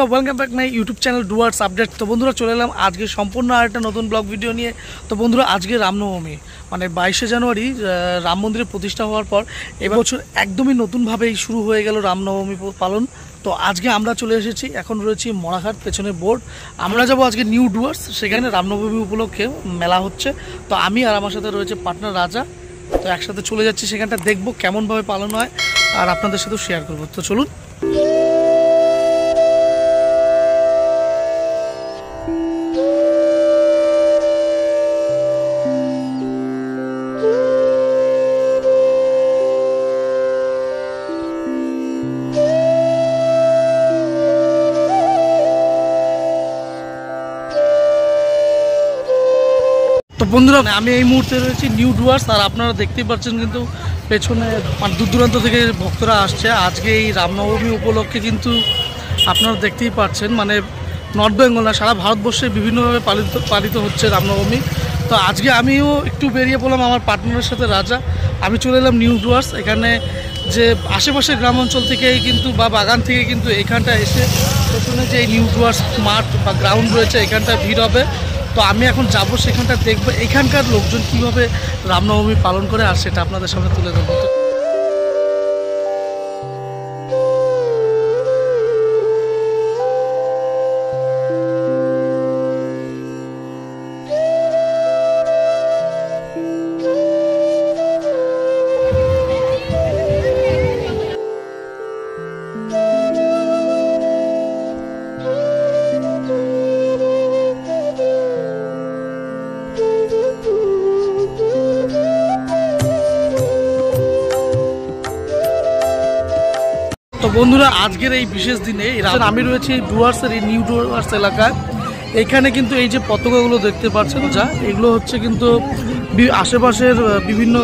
বন্ধুরা welcome back my YouTube channel Dooars update. তো বন্ধুরা চলে এলাম আজকে সম্পূর্ণ আরেকটা নতুন ব্লগ ভিডিও নিয়ে। তো বন্ধুরা আজকে রামনবমী মানে 22শে জানুয়ারি রাম মন্দিরের প্রতিষ্ঠা হওয়ার পর এবছর একদমই নতুনভাবেই শুরু হয়ে গেল রামনবমী পালন। তো আজকে আমরা চলে এসেছি, এখন রয়েছি মরাঘাট, পেছনে বোর্ড। আমরা যাব আজকে নিউ ডুয়ার্স, সেখানে রামনবমী উপলক্ষে মেলা হচ্ছে। তো আমি আর আমার সাথে রয়েছে পার্টনার রাজা, তো একসাথে চলে যাচ্ছি সেখানটা, দেখবো কেমনভাবে পালন হয় আর আপনাদের সাথেও শেয়ার করবো। তো চলুন। তো বন্ধুরা আমি এই মুহূর্তে রয়েছি নিউ ডুয়ার্স, আর আপনারা দেখতেই পাচ্ছেন কিন্তু পেছনে দূর দূরান্ত থেকে ভক্তরা আসছে আজকে এই রামনবমী উপলক্ষে। কিন্তু আপনারা দেখতেই পাচ্ছেন মানে নর্থ বেঙ্গল না, সারা ভারতবর্ষে বিভিন্নভাবে পালিত হচ্ছে রামনবমী। তো আজকে আমিও একটু বেরিয়ে পড়লাম আমার পার্টনারের সাথে রাজা, আমি চলে এলাম নিউ ডুয়ার্স। এখানে যে আশেপাশের গ্রাম অঞ্চল থেকেই কিন্তু বা বাগান থেকে কিন্তু এখানটা এসে পেছনে যে নিউ ডুয়ার্স মাঠ বা গ্রাউন্ড রয়েছে এখানটা ভিড় হবে। তো আমি এখন যাবো সেখানটা, দেখবো এখানকার লোকজন কীভাবে রামনবমী পালন করে আর সেটা আপনাদের সামনে তুলে ধরবো। তো বন্ধুরা আজকের এই বিশেষ দিনে আমি রয়েছি ডুয়ার্সের এই নিউ ডুয়ার্স এলাকায়। এখানে কিন্তু এই যে পতাকাগুলো দেখতে পাচ্ছেন যা, এগুলো হচ্ছে কিন্তু আশেপাশের বিভিন্ন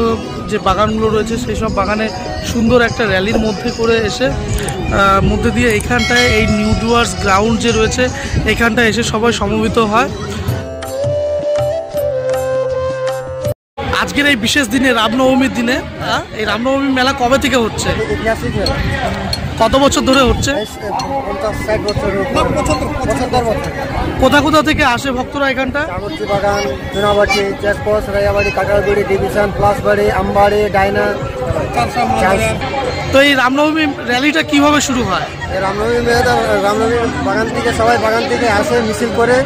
যে বাগানগুলো রয়েছে সেই সব বাগানে সুন্দর একটা র্যালির মধ্যে করে এসে মধ্যে দিয়ে এইখানটায় এই নিউ ডুয়ার্স গ্রাউন্ড যে রয়েছে এখানটায় এসে সবাই সমবেত হয়। আজকের এই বিশেষ দিনে রামনবমীর দিনে এই রামনবমী মেলা কবে থেকে হচ্ছে, কত বছর ধরে হচ্ছে? কোথা কোথা থেকে আসে ভক্তরা এখানটা? বাগান, Chunabati, checkpost, রায়াবাড়ি, কাটারগুড়ি, division, প্লাসবাড়ি, Ambari, Dyna. তো এই রামনবমী র্যালিটা কিভাবে শুরু হয়? রামনবমী বাগান থেকে সবাই বাগান থেকে আসে মিছিল করে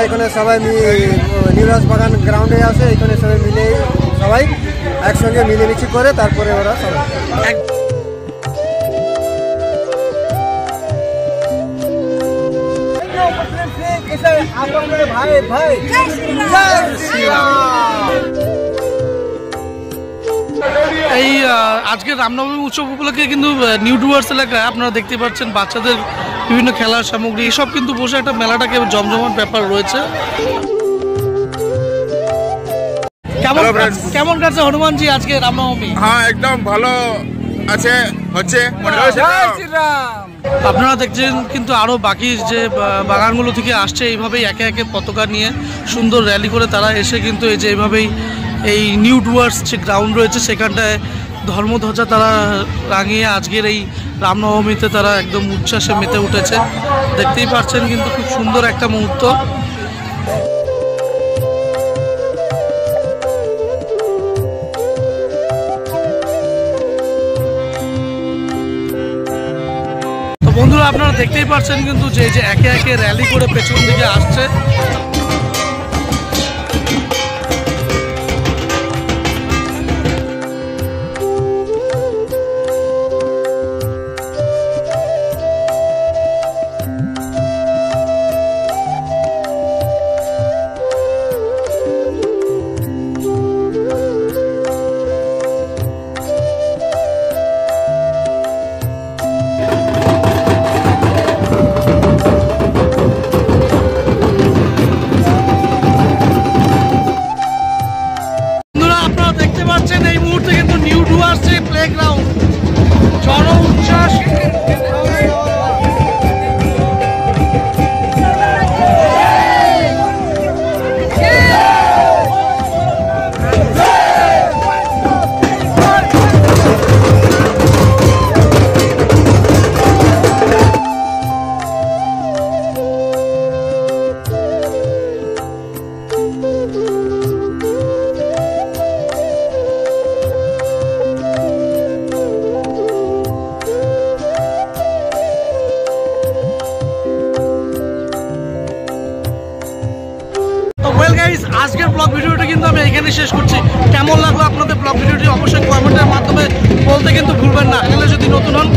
এখানে সবাই নিউরাজ বাগান গ্রাউন্ডে আসে, এখানে সবাই মিলে সবাই একসঙ্গে মিলেমিছি করে তারপরে ওরা সবাই এই আজকের রামনবমী উৎসব উপলক্ষে কিন্তু নিউ ডুয়ার্স এলাকায় আপনারা দেখতে পাচ্ছেন বাচ্চাদের বিভিন্ন খেলার সামগ্রী এসব কিন্তু বসে একটা মেলাটাকে জমজমাট ব্যাপার রয়েছে। কেমন কাছে হনুমানজি আজকে রামনবমী? হ্যাঁ একদম ভালো আছে, হচ্ছে। আপনারা দেখছেন কিন্তু আরো বাকি যে বাগানগুলো থেকে আসছে এইভাবেই একে একে পতাকা নিয়ে সুন্দর র্যালি করে তারা এসে কিন্তু এই যে এইভাবেই এই নিউ ডুয়ার্স যে গ্রাউন্ড রয়েছে সেখানটায় ধর্মধ্বজা তারা রাঙিয়ে আজকের এই রামনবমীতে তারা একদম উচ্ছ্বাসে মেতে উঠেছে। দেখতেই পাচ্ছেন কিন্তু খুব সুন্দর একটা মুহূর্ত। বন্ধুরা আপনারা দেখতেই পাচ্ছেন কিন্তু যে একে একে র্যালি করে পেছন দিকে আসছে। আজকের ব্লগ ভিডিওটি কিন্তু আমি এখানে শেষ করছি। কেমন লাগলো আপনাদের ব্লগ ভিডিওটি অবশ্যই কমেন্টের মাধ্যমে বলতে কিন্তু ভুলবেন না। চ্যানেলে যদি নতুন হন